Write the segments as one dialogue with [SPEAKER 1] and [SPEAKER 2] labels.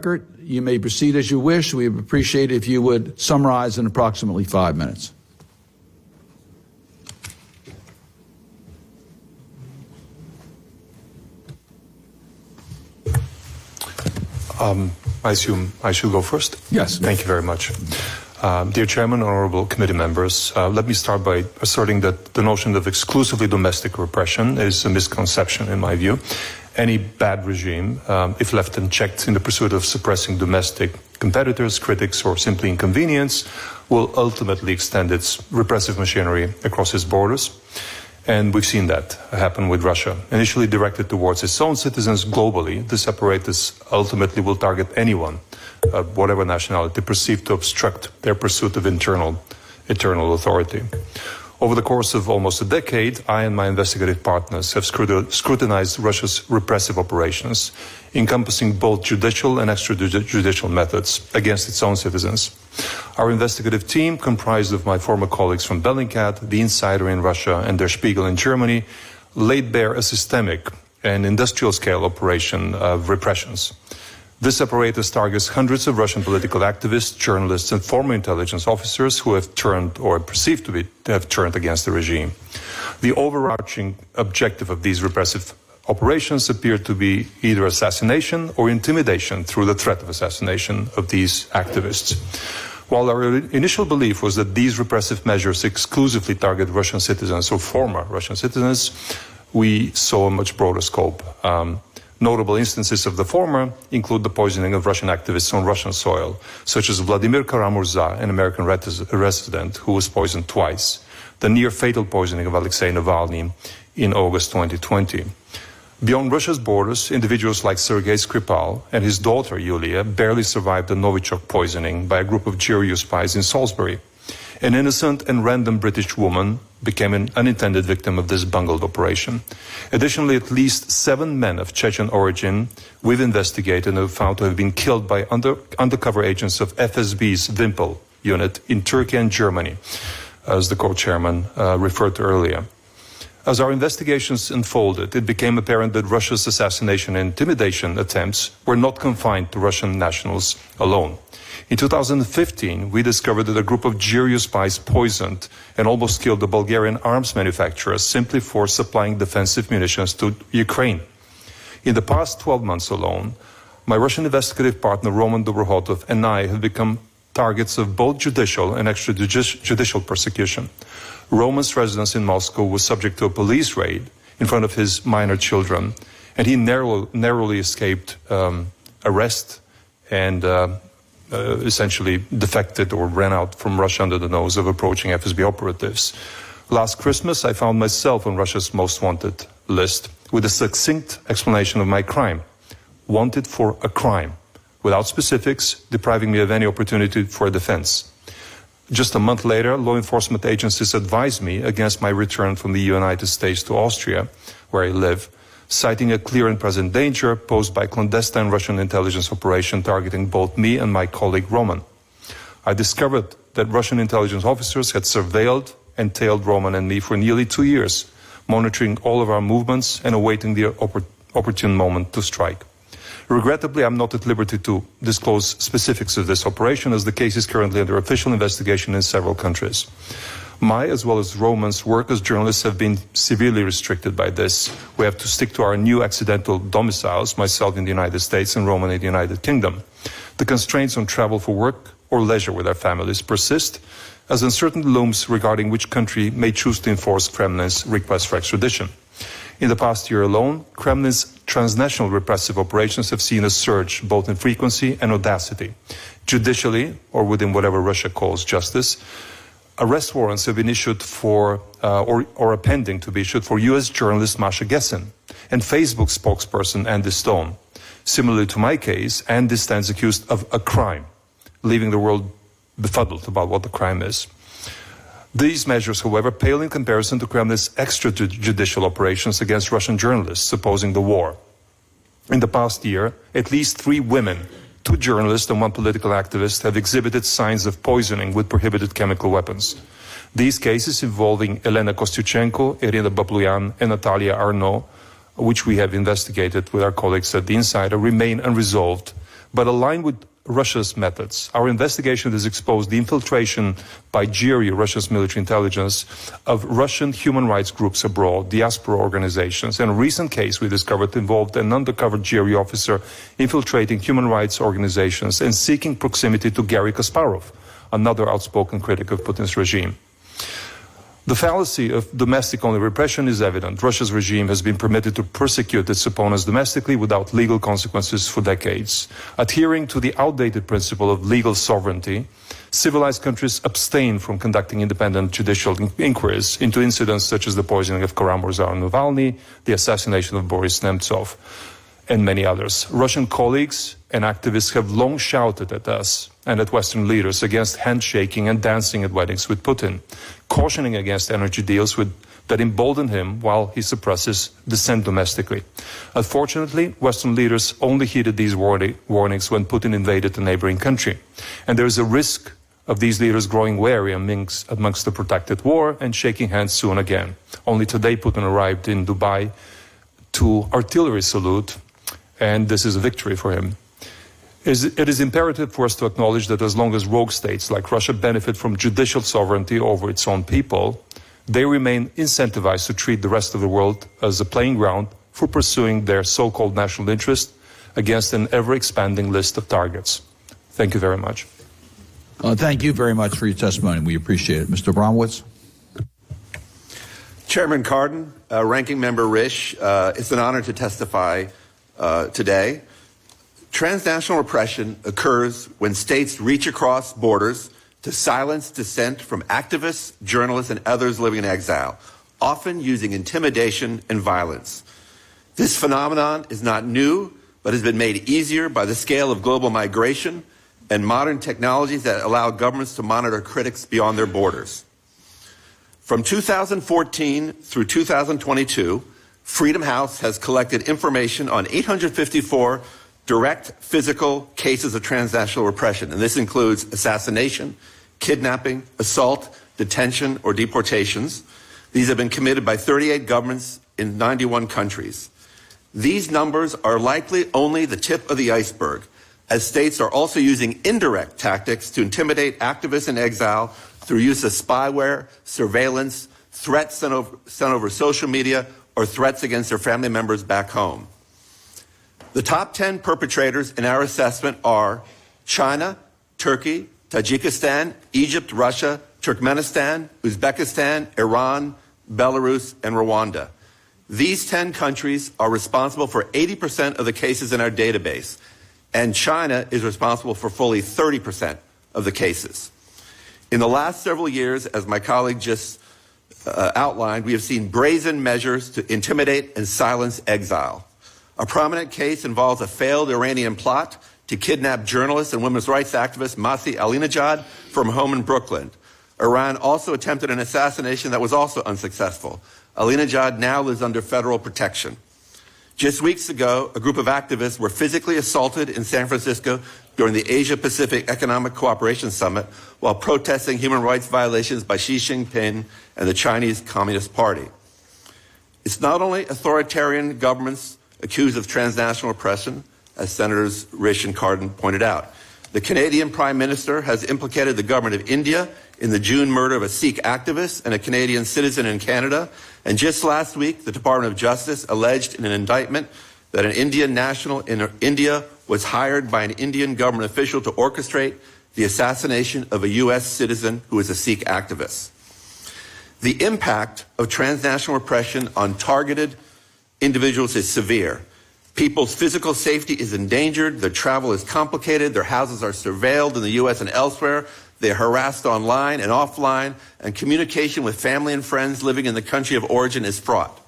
[SPEAKER 1] You may proceed as you wish. We would appreciate it if you would summarize in approximately 5 minutes.
[SPEAKER 2] I assume I should go first?
[SPEAKER 1] Yes.
[SPEAKER 2] Thank you very much. Dear Chairman, honorable committee members, let me start by asserting that the notion of exclusively domestic repression is a misconception in my view. Any bad regime, if left unchecked in the pursuit of suppressing domestic competitors, critics, or simply inconvenience, will ultimately extend its repressive machinery across its borders. And we've seen that happen with Russia. Initially directed towards its own citizens globally, this apparatus ultimately will target anyone, whatever nationality, perceived to obstruct their pursuit of eternal authority. Over the course of almost a decade, I and my investigative partners have scrutinized Russia's repressive operations, encompassing both judicial and extrajudicial methods against its own citizens. Our investigative team, comprised of my former colleagues from Bellingcat, The Insider in Russia, and Der Spiegel in Germany, laid bare a systemic and industrial-scale operation of repressions. This apparatus targets hundreds of Russian political activists, journalists, and former intelligence officers who have turned, or perceived to have turned, against the regime. The overarching objective of these repressive operations appeared to be either assassination or intimidation through the threat of assassination of these activists. While our initial belief was that these repressive measures exclusively target Russian citizens or former Russian citizens, we saw a much broader scope. Notable instances of the former include the poisoning of Russian activists on Russian soil, such as Vladimir Kara-Murza, an American resident who was poisoned twice, the near-fatal poisoning of Alexei Navalny in August 2020. Beyond Russia's borders, individuals like Sergei Skripal and his daughter Yulia barely survived the Novichok poisoning by a group of GRU spies in Salisbury. An innocent and random British woman became an unintended victim of this bungled operation. Additionally, at least 7 men of Chechen origin we've investigated and have found to have been killed by undercover agents of FSB's Wimpel unit in Turkey and Germany, as the co-chairman referred to earlier. As our investigations unfolded, it became apparent that Russia's assassination and intimidation attempts were not confined to Russian nationals alone. In 2015, we discovered that a group of GRU spies poisoned and almost killed a Bulgarian arms manufacturer simply for supplying defensive munitions to Ukraine. In the past 12 months alone, my Russian investigative partner Roman Dobrokhotov and I have become targets of both judicial and extrajudicial persecution. Roman's residence in Moscow was subject to a police raid in front of his minor children, and he narrowly escaped arrest and essentially defected or ran out from Russia under the nose of approaching FSB operatives. Last Christmas, I found myself on Russia's most wanted list with a succinct explanation of my crime. Wanted for a crime, without specifics, depriving me of any opportunity for a defense. Just a month later, law enforcement agencies advised me against my return from the United States to Austria, where I live, citing a clear and present danger posed by clandestine Russian intelligence operation targeting both me and my colleague Roman. I discovered that Russian intelligence officers had surveilled and tailed Roman and me for nearly 2 years, monitoring all of our movements and awaiting the opportune moment to strike. Regrettably, I'm not at liberty to disclose specifics of this operation, as the case is currently under official investigation in several countries. My, as well as Roman's, work as journalists have been severely restricted by this. We have to stick to our new accidental domiciles, myself in the United States and Roman in the United Kingdom. The constraints on travel for work or leisure with our families persist, as uncertainty looms regarding which country may choose to enforce Kremlin's request for extradition. In the past year alone, Kremlin's transnational repressive operations have seen a surge both in frequency and audacity. Judicially, or within whatever Russia calls justice, arrest warrants have been issued for, or are pending to be issued for U.S. journalist Masha Gessen and Facebook spokesperson Andy Stone. Similarly to my case, Andy stands accused of a crime, leaving the world befuddled about what the crime is. These measures, however, pale in comparison to Kremlin's extrajudicial operations against Russian journalists opposing the war. In the past year, at least 3 women, 2 journalists and 1 political activist have exhibited signs of poisoning with prohibited chemical weapons. These cases involving Elena Kostyuchenko, Irina Babluyan, and Natalia Arnaud, which we have investigated with our colleagues at The Insider, remain unresolved, But aligned with Russia's methods, our investigation has exposed the infiltration by GRU, Russia's military intelligence, of Russian human rights groups abroad, diaspora organizations. And a recent case we discovered involved an undercover GRU officer infiltrating human rights organizations and seeking proximity to Garry Kasparov, another outspoken critic of Putin's regime. The fallacy of domestic-only repression is evident. Russia's regime has been permitted to persecute its opponents domestically without legal consequences for decades. Adhering to the outdated principle of legal sovereignty, civilized countries abstain from conducting independent judicial inquiries into incidents such as the poisoning of Karamazov Navalny, the assassination of Boris Nemtsov, and many others. Russian colleagues and activists have long shouted at us and at Western leaders against handshaking and dancing at weddings with Putin, cautioning against energy deals that embolden him while he suppresses dissent domestically. Unfortunately, Western leaders only heeded these warnings when Putin invaded a neighboring country. And there is a risk of these leaders growing wary amongst the protracted war and shaking hands soon again. Only today, Putin arrived in Dubai to artillery salute, and this is a victory for him. It is imperative for us to acknowledge that as long as rogue states like Russia benefit from judicial sovereignty over its own people, they remain incentivized to treat the rest of the world as a playing ground for pursuing their so-called national interest against an ever-expanding list of targets. Thank you very much.
[SPEAKER 1] Thank you very much for your testimony. We appreciate it. Mr. Bromwitz?
[SPEAKER 3] Chairman Cardin, Ranking Member Risch, it's an honor to testify today. Transnational repression occurs when states reach across borders to silence dissent from activists, journalists, and others living in exile, often using intimidation and violence. This phenomenon is not new, but has been made easier by the scale of global migration and modern technologies that allow governments to monitor critics beyond their borders. From 2014 through 2022, Freedom House has collected information on 854 direct physical cases of transnational repression, and this includes assassination, kidnapping, assault, detention, or deportations. These have been committed by 38 governments in 91 countries. These numbers are likely only the tip of the iceberg, as states are also using indirect tactics to intimidate activists in exile through use of spyware, surveillance, threats sent over social media, or threats against their family members back home. The top 10 perpetrators in our assessment are China, Turkey, Tajikistan, Egypt, Russia, Turkmenistan, Uzbekistan, Iran, Belarus, and Rwanda. These 10 countries are responsible for 80% of the cases in our database, and China is responsible for fully 30% of the cases. In the last several years, as my colleague just outlined, we have seen brazen measures to intimidate and silence exile. A prominent case involves a failed Iranian plot to kidnap journalist and women's rights activist Masih Alinejad from a home in Brooklyn. Iran also attempted an assassination that was also unsuccessful. Alinejad now lives under federal protection. Just weeks ago, a group of activists were physically assaulted in San Francisco during the Asia-Pacific Economic Cooperation Summit while protesting human rights violations by Xi Jinping and the Chinese Communist Party. It's not only authoritarian governments accused of transnational oppression, as Senators Risch and Cardin pointed out. The Canadian Prime Minister has implicated the government of India in the June murder of a Sikh activist and a Canadian citizen in Canada. And just last week, the Department of Justice alleged in an indictment that an Indian national in India was hired by an Indian government official to orchestrate the assassination of a U.S. citizen who is a Sikh activist. The impact of transnational repression on targeted individuals is severe. People's physical safety is endangered, their travel is complicated, their houses are surveilled in the U.S. and elsewhere, they're harassed online and offline, and communication with family and friends living in the country of origin is fraught.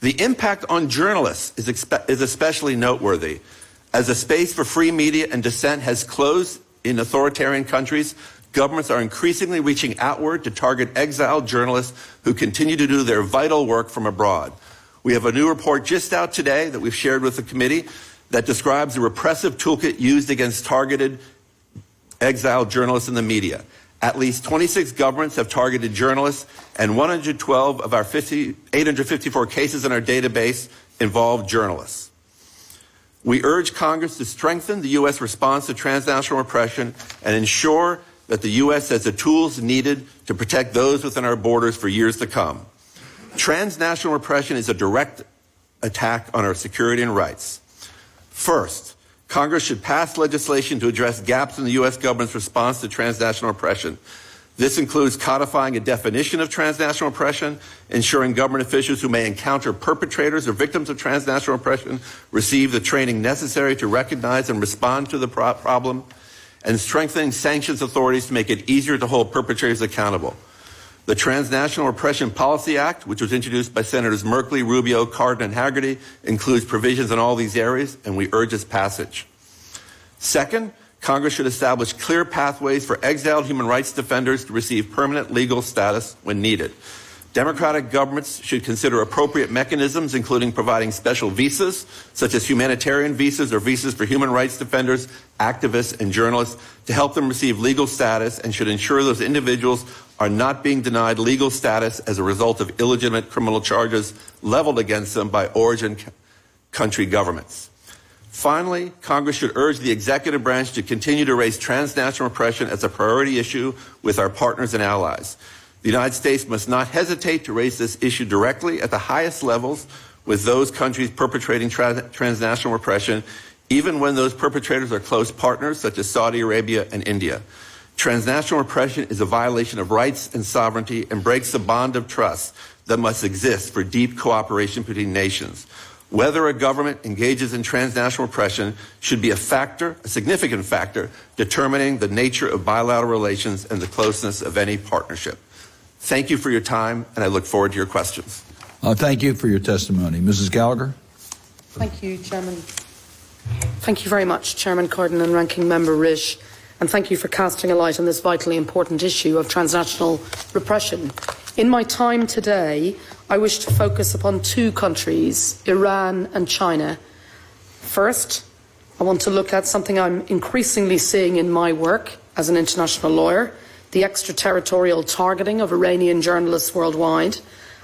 [SPEAKER 3] The impact on journalists is especially noteworthy. As the space for free media and dissent has closed in authoritarian countries, governments are increasingly reaching outward to target exiled journalists who continue to do their vital work from abroad. We have a new report just out today that we've shared with the committee that describes the repressive toolkit used against targeted exiled journalists in the media. At least 26 governments have targeted journalists, and 112 of our 854 cases in our database involve journalists. We urge Congress to strengthen the U.S. response to transnational repression and ensure that the U.S. has the tools needed to protect those within our borders for years to come. Transnational repression is a direct attack on our security and rights. First, Congress should pass legislation to address gaps in the U.S. government's response to transnational repression. This includes codifying a definition of transnational oppression, ensuring government officials who may encounter perpetrators or victims of transnational oppression receive the training necessary to recognize and respond to the problem, and strengthening sanctions authorities to make it easier to hold perpetrators accountable. The Transnational Repression Policy Act, which was introduced by Senators Merkley, Rubio, Cardin, and Haggerty, includes provisions in all these areas, and we urge its passage. Second, Congress should establish clear pathways for exiled human rights defenders to receive permanent legal status when needed. Democratic governments should consider appropriate mechanisms, including providing special visas, such as humanitarian visas or visas for human rights defenders, activists, and journalists, to help them receive legal status, and should ensure those individuals are not being denied legal status as a result of illegitimate criminal charges leveled against them by origin country governments. Finally, Congress should urge the executive branch to continue to raise transnational repression as a priority issue with our partners and allies. The United States must not hesitate to raise this issue directly at the highest levels with those countries perpetrating transnational repression, even when those perpetrators are close partners such as Saudi Arabia and India. Transnational repression is a violation of rights and sovereignty and breaks the bond of trust that must exist for deep cooperation between nations. Whether a government engages in transnational repression should be a significant factor, determining the nature of bilateral relations and the closeness of any partnership. Thank you for your time, and I look forward to your questions.
[SPEAKER 1] Thank you for your testimony. Mrs. Gallagher?
[SPEAKER 4] Thank you, Chairman. Thank you very much, Chairman Cardin and Ranking Member Risch, and thank you for casting a light on this vitally important issue of transnational repression. In my time today, I wish to focus upon two countries, Iran and China. First, I want to look at something I'm increasingly seeing in my work as an international lawyer, the extraterritorial targeting of Iranian journalists worldwide.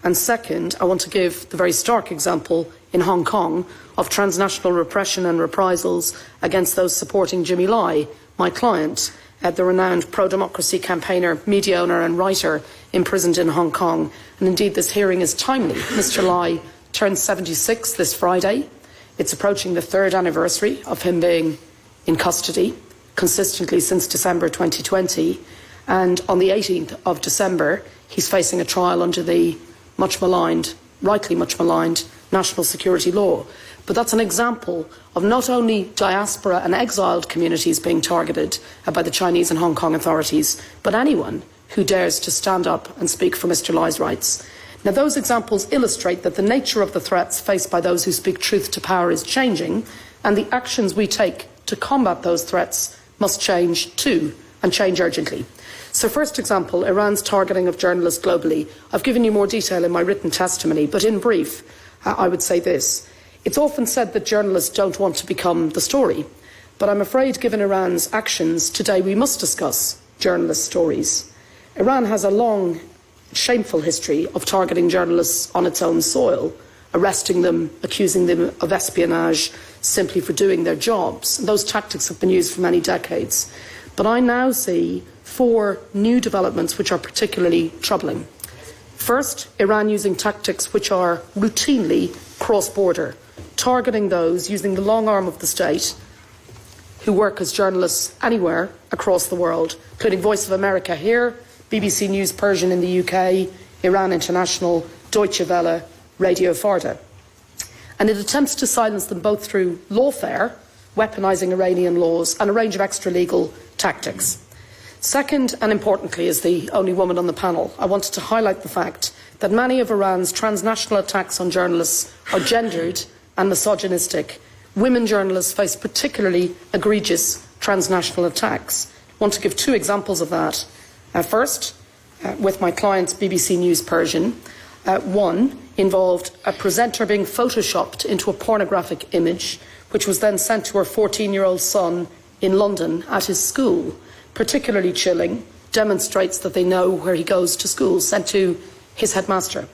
[SPEAKER 4] And second, I want to give the very stark example in Hong Kong of transnational repression and reprisals against those supporting Jimmy Lai, my client, the renowned pro-democracy campaigner, media owner and writer imprisoned in Hong Kong. And indeed, this hearing is timely. Mr. Lai turns 76 this Friday. It's approaching the third anniversary of him being in custody, consistently since December 2020. And on the 18th of December, he's facing a trial under the much maligned, rightly much maligned, national security law. But that's an example of not only diaspora and exiled communities being targeted by the Chinese and Hong Kong authorities, but anyone who dares to stand up and speak for Mr. Lai's rights. Now, those examples illustrate that the nature of the threats faced by those who speak truth to power is changing, and the actions we take to combat those threats must change too, and change urgently. So, first example, Iran's targeting of journalists globally. I've given you more detail in my written testimony, but in brief, I would say this. It's often said that journalists don't want to become the story, but I'm afraid given Iran's actions today, we must discuss journalists' stories. Iran has a long, shameful history of targeting journalists on its own soil, arresting them, accusing them of espionage simply for doing their jobs. Those tactics have been used for many decades. But I now see four new developments which are particularly troubling. First, Iran using tactics which are routinely cross-border, targeting those using the long arm of the state who work as journalists anywhere across the world, including Voice of America here, BBC News Persian in the UK, Iran International, Deutsche Welle, Radio Farda. And it attempts to silence them both through lawfare, weaponising Iranian laws, and a range of extra-legal tactics. Second, and importantly, as the only woman on the panel, I wanted to highlight the fact that many of Iran's transnational attacks on journalists are gendered and misogynistic. Women journalists face particularly egregious transnational attacks. I want to give two examples of that. First, with my client's BBC News Persian, one involved a presenter being photoshopped into a pornographic image, which was then sent to her 14-year-old son in London at his school. Particularly chilling, demonstrates that they know where he goes to school, sent to his headmaster.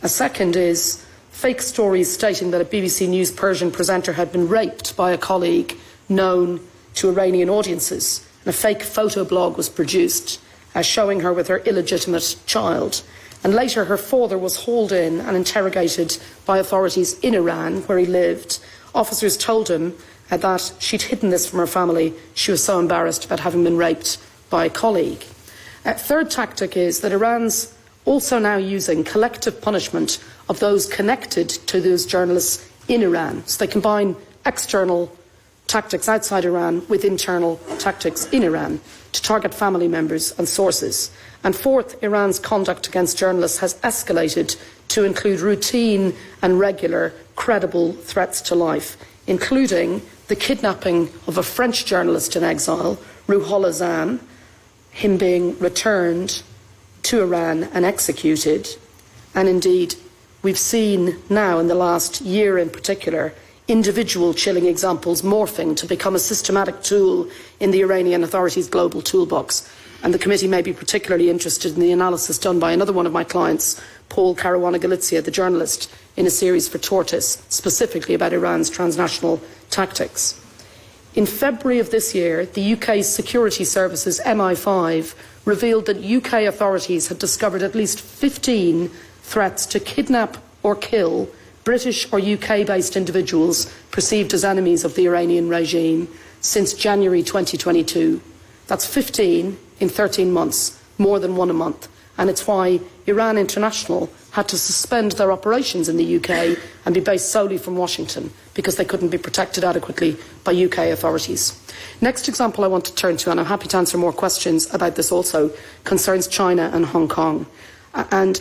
[SPEAKER 4] A second is fake stories stating that a BBC News Persian presenter had been raped by a colleague known to Iranian audiences. And a fake photo blog was produced showing her with her illegitimate child. And later her father was hauled in and interrogated by authorities in Iran, where he lived. Officers told him that she'd hidden this from her family. She was so embarrassed about having been raped by a colleague. Third tactic is that Iran's also now using collective punishment of those connected to those journalists in Iran. So they combine external tactics outside Iran with internal tactics in Iran to target family members and sources. And fourth, Iran's conduct against journalists has escalated to include routine and regular credible threats to life, including the kidnapping of a French journalist in exile, Ruhollah Zan, him being returned to Iran and executed. And indeed, we've seen now in the last year in particular individual chilling examples morphing to become a systematic tool in the Iranian authorities' global toolbox. And the committee may be particularly interested in the analysis done by another one of my clients, Paul Caruana-Galizia, the journalist, in a series for Tortoise, specifically about Iran's transnational tactics. In February of this year, the UK's security services, MI5, revealed that UK authorities had discovered at least 15 threats to kidnap or kill British or UK-based individuals perceived as enemies of the Iranian regime since January 2022. That's 15 in 13 months, more than one a month. And it's why Iran International had to suspend their operations in the UK and be based solely from Washington, because they couldn't be protected adequately by UK authorities. Next example I want to turn to, and I'm happy to answer more questions about this also, concerns China and Hong Kong. And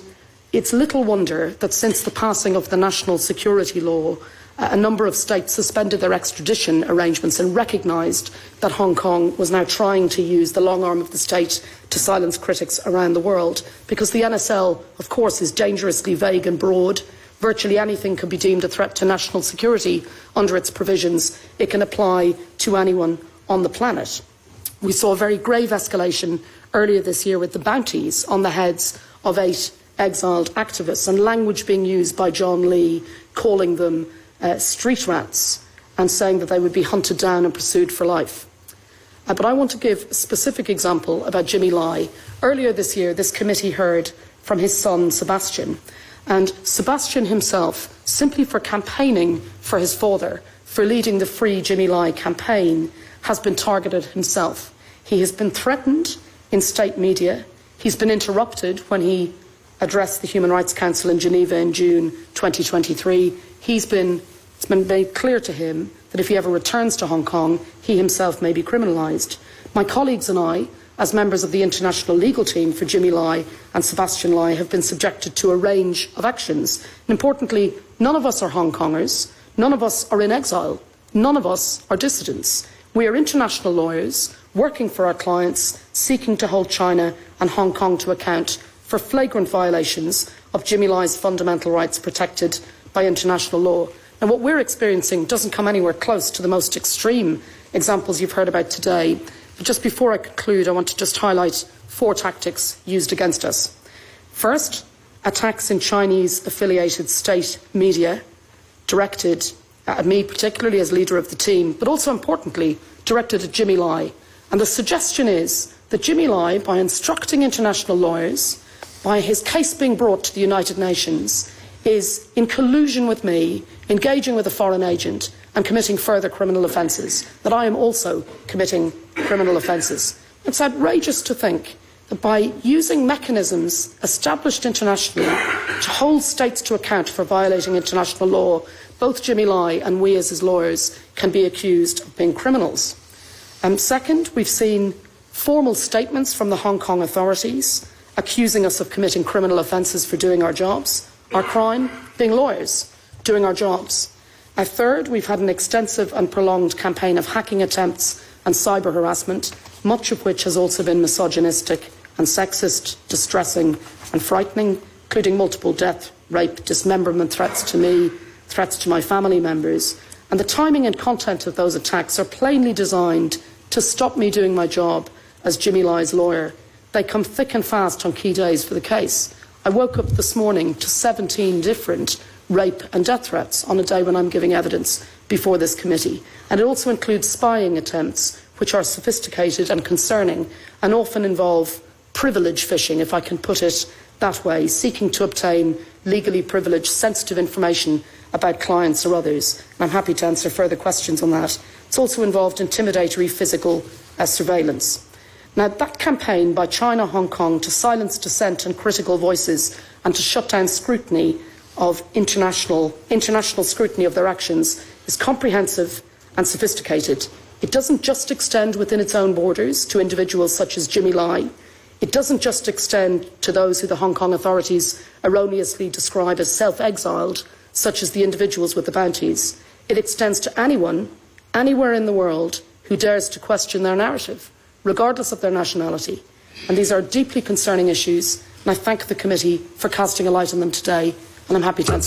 [SPEAKER 4] it's little wonder that since the passing of the national security law, a number of states suspended their extradition arrangements and recognised that Hong Kong was now trying to use the long arm of the state to silence critics around the world, because the NSL, of course, is dangerously vague and broad. Virtually anything can be deemed a threat to national security under its provisions. It can apply to anyone on the planet. We saw a very grave escalation earlier this year with the bounties on the heads of 8 exiled activists, and language being used by John Lee, calling them street rats and saying that they would be hunted down and pursued for life. But I want to give a specific example about Jimmy Lai. Earlier this year, this committee heard from his son, Sebastian. And Sebastian himself, simply for campaigning for his father, for leading the Free Jimmy Lai campaign, has been targeted himself. He has been threatened in state media. He's been interrupted when he addressed the Human Rights Council in Geneva in June 2023. It's been made clear to him that if he ever returns to Hong Kong, he himself may be criminalised. My colleagues and I, as members of the international legal team for Jimmy Lai and Sebastian Lai, have been subjected to a range of actions. And importantly, none of us are Hong Kongers, none of us are in exile, none of us are dissidents. We are international lawyers working for our clients, seeking to hold China and Hong Kong to account for flagrant violations of Jimmy Lai's fundamental rights protected by international law. And what we're experiencing doesn't come anywhere close to the most extreme examples you've heard about today. But just before I conclude, I want to just highlight 4 tactics used against us. First, attacks in Chinese-affiliated state media directed at me, particularly as leader of the team, but also importantly, directed at Jimmy Lai. And the suggestion is that Jimmy Lai, by instructing international lawyers, by his case being brought to the United Nations, is in collusion with me, engaging with a foreign agent and committing further criminal offences, that I am also committing criminal offences. It's outrageous to think that by using mechanisms established internationally to hold states to account for violating international law, both Jimmy Lai and we as his lawyers can be accused of being criminals. Second, we've seen formal statements from the Hong Kong authorities accusing us of committing criminal offences for doing our jobs. Our crime, being lawyers, doing our jobs. Third, we've had an extensive and prolonged campaign of hacking attempts and cyber harassment, much of which has also been misogynistic and sexist, distressing and frightening, including multiple death, rape, dismemberment threats to me, threats to my family members. And the timing and content of those attacks are plainly designed to stop me doing my job as Jimmy Lai's lawyer. They come thick and fast on key days for the case. I woke up this morning to 17 different rape and death threats on a day when I'm giving evidence before this committee. And it also includes spying attempts, which are sophisticated and concerning and often involve privilege fishing, if I can put it that way, seeking to obtain legally privileged sensitive information about clients or others. And I'm happy to answer further questions on that. It's also involved intimidatory physical surveillance. Now, that campaign by China, Hong Kong to silence dissent and critical voices and to shut down scrutiny of international scrutiny of their actions is comprehensive and sophisticated. It doesn't just extend within its own borders to individuals such as Jimmy Lai. It doesn't just extend to those who the Hong Kong authorities erroneously describe as self-exiled, such as the individuals with the bounties. It extends to anyone, anywhere in the world, who dares to question their narrative, regardless of their nationality. And these are deeply concerning issues, and I thank the committee for casting a light on them today, and I'm happy to answer.